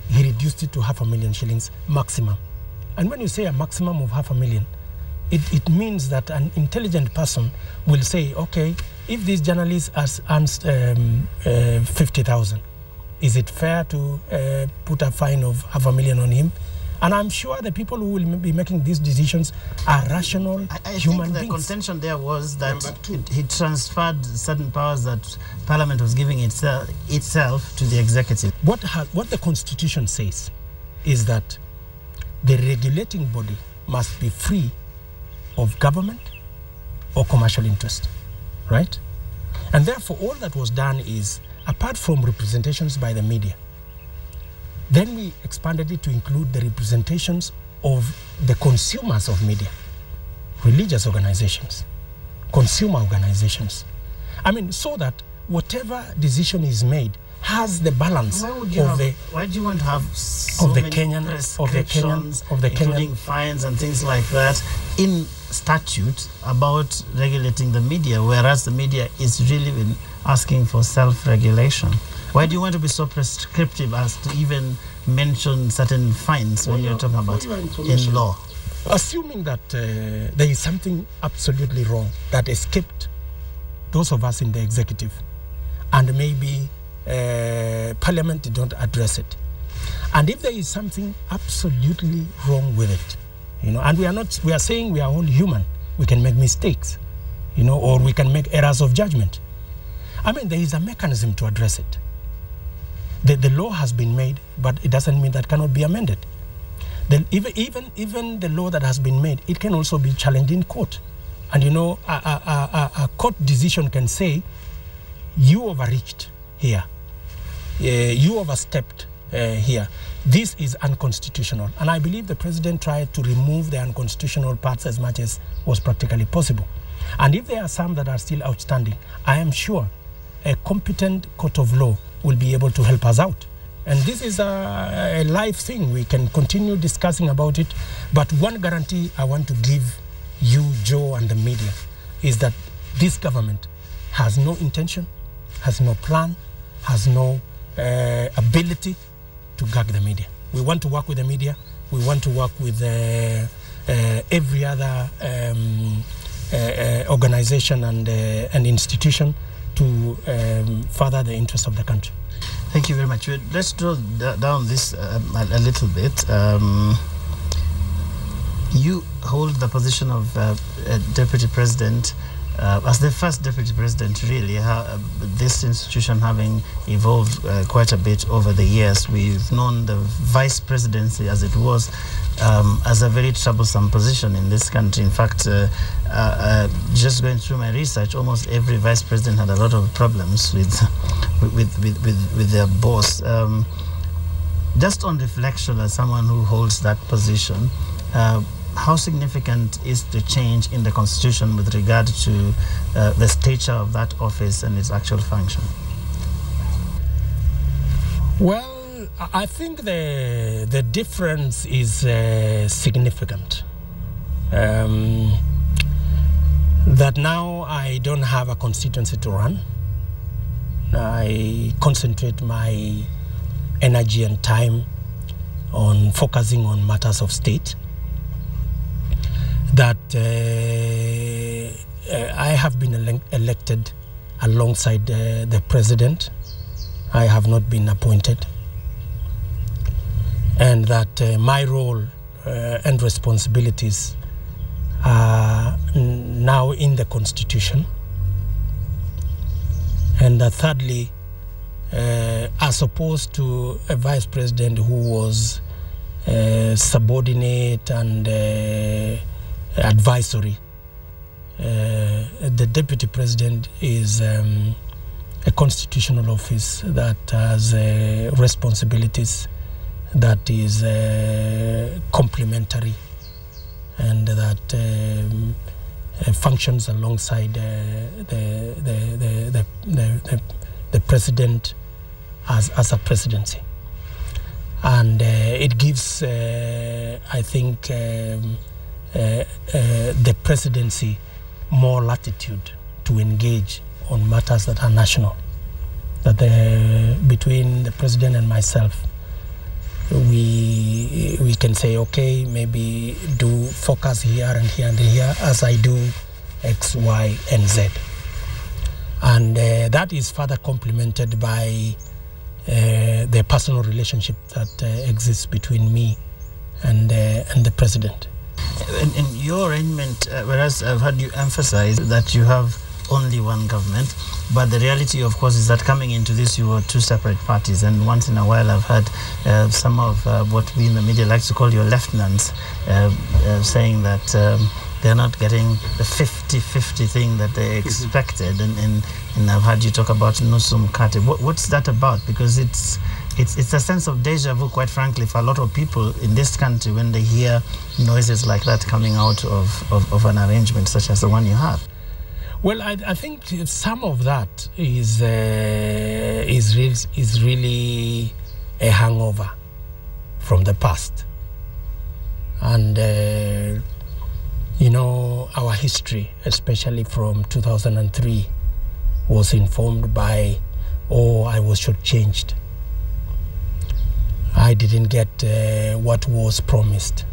He reduced it to 500,000 shillings maximum. And when you say a maximum of 500,000, it means that an intelligent person will say, okay, if this journalist earns 50,000, is it fair to put a fine of 500,000 on him? And I'm sure the people who will be making these decisions are rational human beings. I think the contention there was that he transferred certain powers that Parliament was giving itself to the executive. What the Constitution says is that the regulating body must be free of government or commercial interest, right? And therefore, all that was done is, apart from representations by the media, then we expanded it to include the representations of the consumers of media, religious organizations, consumer organizations. I mean, so that whatever decision is made has the balance why do you want to have so many prescriptions, including fines and things like that, in statute about regulating the media, whereas the media is really been asking for self-regulation? Why do you want to be so prescriptive as to even mention certain fines when you're talking about in law? Assuming that there is something absolutely wrong that escaped those of us in the executive, and maybe Parliament don't address it. And if there is something absolutely wrong with it, and we are saying we are all human, we can make mistakes, or we can make errors of judgment. I mean, there is a mechanism to address it. The law has been made, but it doesn't mean that cannot be amended. Then even the law that has been made, it can also be challenged in court. And a court decision can say, you overreached here, you overstepped here. This is unconstitutional. And I believe the President tried to remove the unconstitutional parts as much as was practically possible. And if there are some that are still outstanding, I am sure a competent court of law will be able to help us out. And this is a live thing. We can continue discussing about it. But one guarantee I want to give you, Joe, and the media is that this government has no intention, has no plan, has no ability to gag the media. We want to work with the media. We want to work with every other organization and institution to further the interests of the country. Thank you very much. Let's draw down this a little bit. You hold the position of Deputy President. as the first deputy president, really, this institution having evolved quite a bit over the years. We've known the vice presidency, as it was, as a very troublesome position in this country. In fact, just going through my research, almost every vice president had a lot of problems with their boss. Just on reflection, as someone who holds that position, how significant is the change in the Constitution with regard to the stature of that office and its actual function? Well, I think the difference is significant. That now I don't have a constituency to run. I concentrate my energy and time on focusing on matters of state. That I have been elected alongside the president. I have not been appointed. And that my role and responsibilities are now in the Constitution. And thirdly, as opposed to a vice president who was subordinate and advisory, the deputy president is a constitutional office that has responsibilities that is complementary and that functions alongside the president as a presidency. And it gives, I think, the presidency more latitude to engage on matters that are national. That between the president and myself, we can say, okay, maybe do focus here and here and here as I do X, Y, and Z. And that is further complemented by the personal relationship that exists between me and the president. In your arrangement, whereas I've heard you emphasize that you have only one government, but the reality, of course, is that coming into this, you were two separate parties. And once in a while, I've heard some of what we in the media like to call your lieutenants saying that they're not getting the 50-50 thing that they expected. And I've heard you talk about Nusum Kate. What's that about? Because it's a sense of deja vu, quite frankly, for a lot of people in this country when they hear noises like that coming out of an arrangement such as the one you have. Well, I think some of that is really a hangover from the past. And, you know, our history, especially from 2003, was informed by, oh, I was shortchanged. I didn't get what was promised.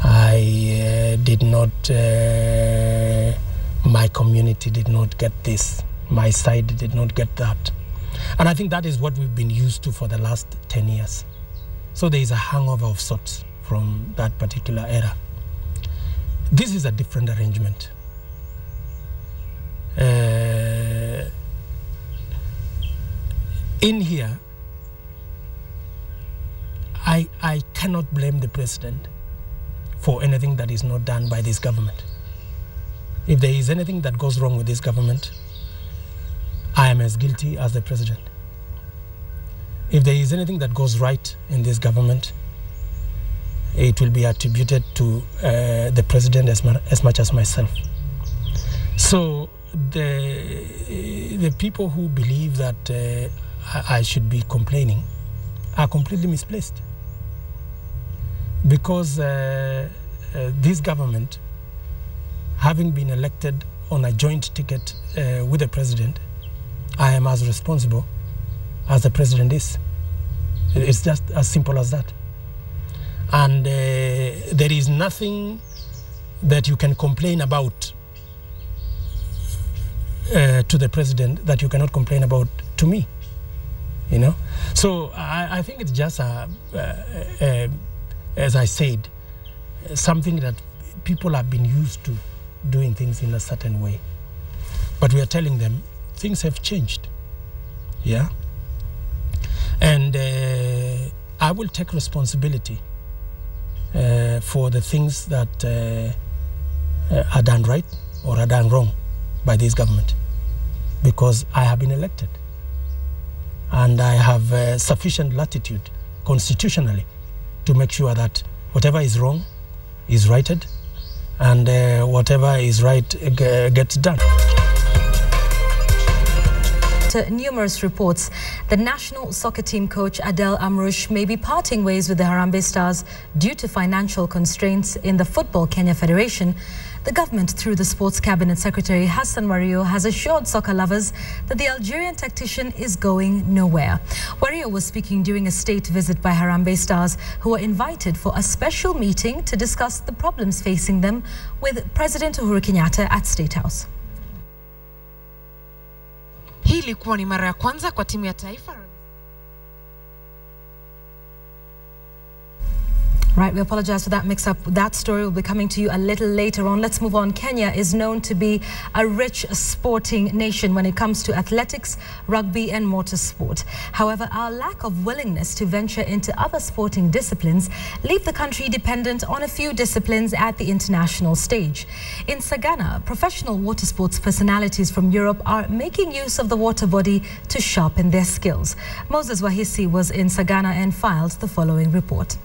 I did not, my community did not get this. My side did not get that. And I think that is what we've been used to for the last 10 years. So there is a hangover of sorts from that particular era. This is a different arrangement. In here, I cannot blame the president for anything that is not done by this government. If there is anything that goes wrong with this government, I am as guilty as the president. If there is anything that goes right in this government, it will be attributed to the president as much as myself. So the people who believe that I should be complaining are completely misplaced. Because this government, having been elected on a joint ticket with the president, I am as responsible as the president is. It's just as simple as that. And there is nothing that you can complain about to the president that you cannot complain about to me, you know? So I think it's just, as I said, something that people have been used to doing things in a certain way. But we are telling them things have changed. Yeah. And I will take responsibility for the things that are done right or are done wrong by this government, because I have been elected and I have sufficient latitude constitutionally to make sure that whatever is wrong is righted and whatever is right gets done. Numerous reports that national soccer team coach Adel Amrouche may be parting ways with the Harambee Stars due to financial constraints in the Football Kenya Federation. The government, through the Sports Cabinet Secretary Hassan Wario, has assured soccer lovers that the Algerian tactician is going nowhere. Wario was speaking during a state visit by Harambee Stars, who were invited for a special meeting to discuss the problems facing them with President Uhuru Kenyatta at State House. Hii ilikuwa ni mara ya kwanza kwa timu ya taifa. Right, we apologize for that mix-up. That story will be coming to you a little later on. Let's move on. Kenya is known to be a rich sporting nation when it comes to athletics, rugby and motorsport. However, our lack of willingness to venture into other sporting disciplines leave the country dependent on a few disciplines at the international stage. In Sagana, professional water sports personalities from Europe are making use of the water body to sharpen their skills. Moses Wahisi was in Sagana and filed the following report.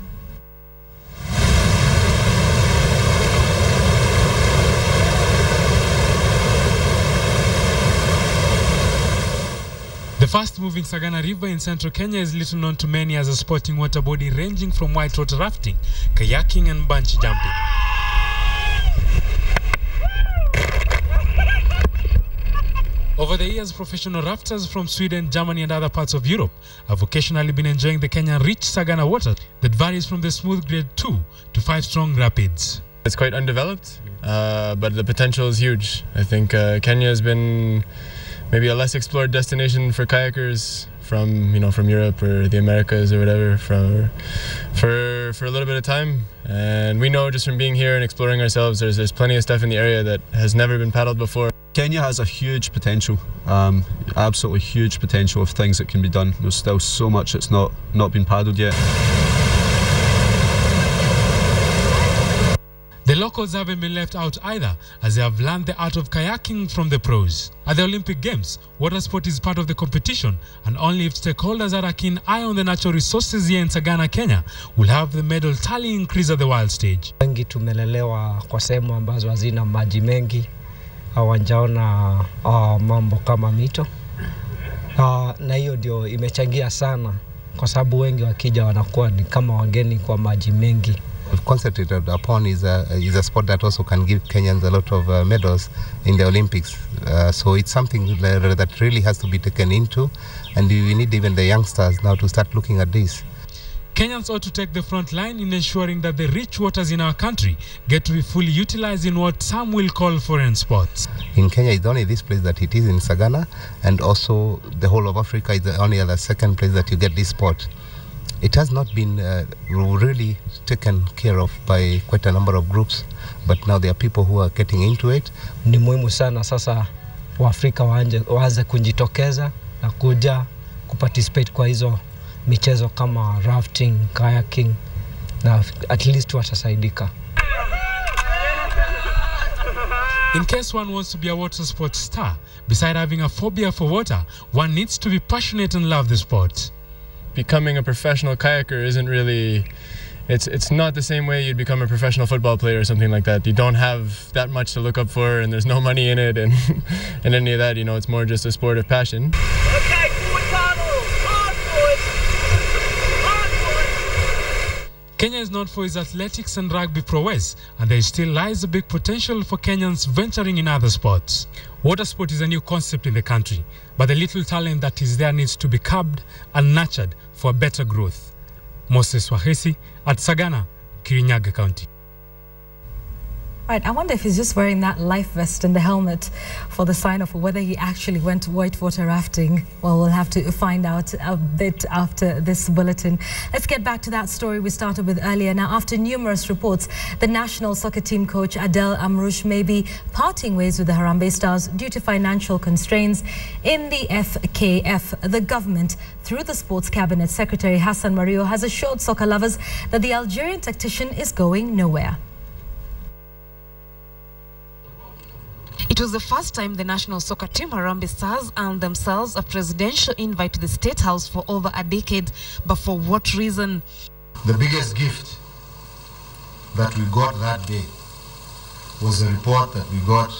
The fast-moving Sagana River in central Kenya is little known to many as a sporting water body ranging from whitewater rafting, kayaking and bungee jumping. Over the years, professional rafters from Sweden, Germany and other parts of Europe have occasionally been enjoying the Kenyan-rich Sagana water that varies from the smooth grade 2 to 5 strong rapids. It's quite undeveloped, but the potential is huge. I think Kenya has been maybe a less explored destination for kayakers from Europe or the Americas or whatever for a little bit of time. And we know just from being here and exploring ourselves, there's plenty of stuff in the area that has never been paddled before. Kenya has a huge potential, absolutely huge potential of things that can be done. There's still so much that's not been paddled yet. The locals haven't been left out either, as they have learned the art of kayaking from the pros. At the Olympic Games, water sport is part of the competition, and only if stakeholders are a keen eye on the natural resources here in Sagana, Kenya, will have the medal tally increase at the world stage. Wengi tumelelewa kwa sehemu ambazo hazina maji mengi, hawajaona mambo kama mito, na hiyo ndio imechangia sana, kwa sababu wengi wakija wanakuwa ni kama wageni kwa maji mengi. We've concentrated upon is a sport that also can give Kenyans a lot of medals in the Olympics. So it's something that really has to be taken into, and we need even the youngsters now to start looking at this. Kenyans ought to take the front line in ensuring that the rich waters in our country get to be fully utilized in what some will call foreign sports. In Kenya, it's only this place that it is in Sagana, and also the whole of Africa is the only other second place that you get this sport. It has not been really taken care of by quite a number of groups, but now there are people who are getting into it. Ni muhimu sana sasa Waafrika waanze kujitokeza na kuja kuparticipate kwa hizo michezo kama rafting, kayaking, na at least watasaidika. In case one wants to be a water sports star, beside having a phobia for water, one needs to be passionate and love the sport. Becoming a professional kayaker isn't really, it's not the same way you'd become a professional football player or something like that. You don't have that much to look up for, and there's no money in it and and any of that, it's more just a sport of passion. Kenya is known for its athletics and rugby prowess, and there still lies a big potential for Kenyans venturing in other sports. Water sport is a new concept in the country, but the little talent that is there needs to be curbed and nurtured for better growth. Moses Wahisi at Sagana, Kirinyaga County. Right, I wonder if he's just wearing that life vest and the helmet for the sign-off, or whether he actually went whitewater rafting. Well, we'll have to find out a bit after this bulletin. Let's get back to that story we started with earlier. Now, after numerous reports, the national soccer team coach Adel Amrouche may be parting ways with the Harambee Stars due to financial constraints in the FKF. The government, through the Sports Cabinet Secretary Hassan Mario, has assured soccer lovers that the Algerian tactician is going nowhere. It was the first time the national soccer team Harambee Stars earned themselves a presidential invite to the State House for over a decade. But for what reason? The biggest gift that we got that day was a report that we got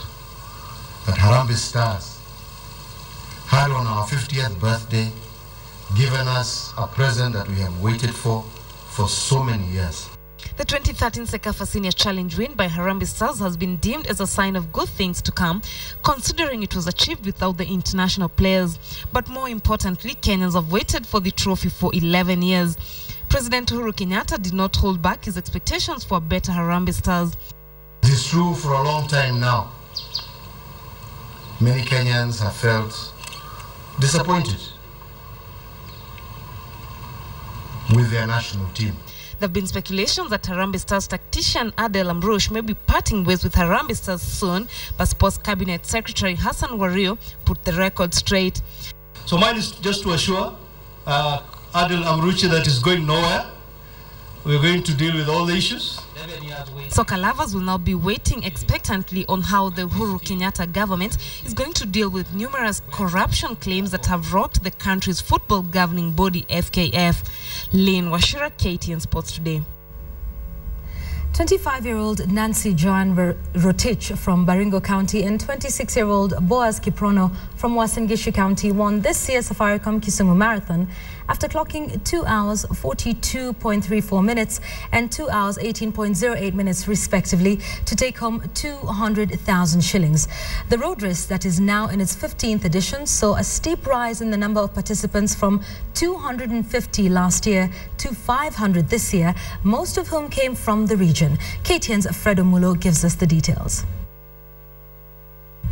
that Harambee Stars had on our 50th birthday given us a present that we have waited for so many years. The 2013 CECAFA Senior Challenge win by Harambee Stars has been deemed as a sign of good things to come, considering it was achieved without the international players. But more importantly, Kenyans have waited for the trophy for 11 years. President Uhuru Kenyatta did not hold back his expectations for a better Harambee Stars. It is true for a long time now. Many Kenyans have felt disappointed with their national team. There have been speculations that Harambee Stars tactician Adel Amrouche may be parting ways with Harambee Stars soon, but Sports Cabinet Secretary Hassan Wario put the record straight. So mine is just to assure Adel Amrouche that is going nowhere. We're going to deal with all the issues. Soccer lovers will now be waiting expectantly on how the Uhuru Kenyatta government is going to deal with numerous corruption claims that have rocked the country's football governing body, FKF. Lynn Washira, KTN Sports Today. 25-year-old Nancy Joan Rotich from Baringo County and 26-year-old Boaz Kiprono from Uasin Gishu County won this year's Safaricom Kisumu Marathon after clocking 2 hours 42.34 minutes and 2 hours 18.08 minutes respectively to take home 200,000 shillings. The road race, that is now in its 15th edition, saw a steep rise in the number of participants from 250 last year to 500 this year, most of whom came from the region. KTN's Fredo Mulo gives us the details.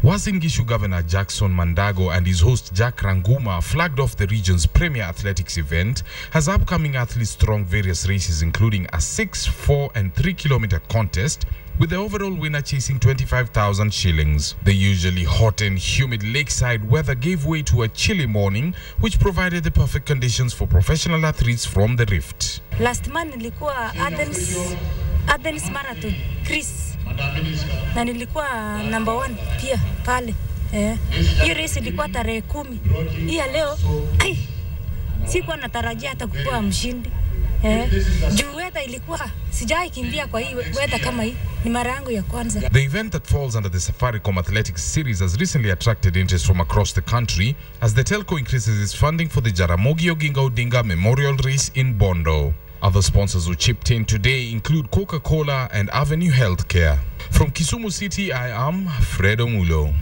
Uasin Gishu Governor Jackson Mandago and his host Jack Ranguma flagged off the region's premier athletics event as upcoming athletes throng various races, including a 6, 4 and 3 kilometer contest, with the overall winner chasing 25,000 shillings. The usually hot and humid lakeside weather gave way to a chilly morning, which provided the perfect conditions for professional athletes from the Rift. Last month nilikuwa Athens Marathon, Chris. Na nilikuwa number 1 pia pale. Hiyo race ilikuwa tarehe 10. Hii leo sikuwa natarajia hata kuwa mshindi. Juu weather ilikuwa sijai kimbia kwa hii weather kama hii. Ni mara yangu ya kwanza. The event that falls under the Safaricom Athletics Series has recently attracted interest from across the country as the telco increases its funding for the Jaramogi Oginga Odinga Memorial Race in Bondo. Other sponsors who chipped in today include Coca-Cola and Avenue Healthcare. From Kisumu City, I am Fredo Mulo.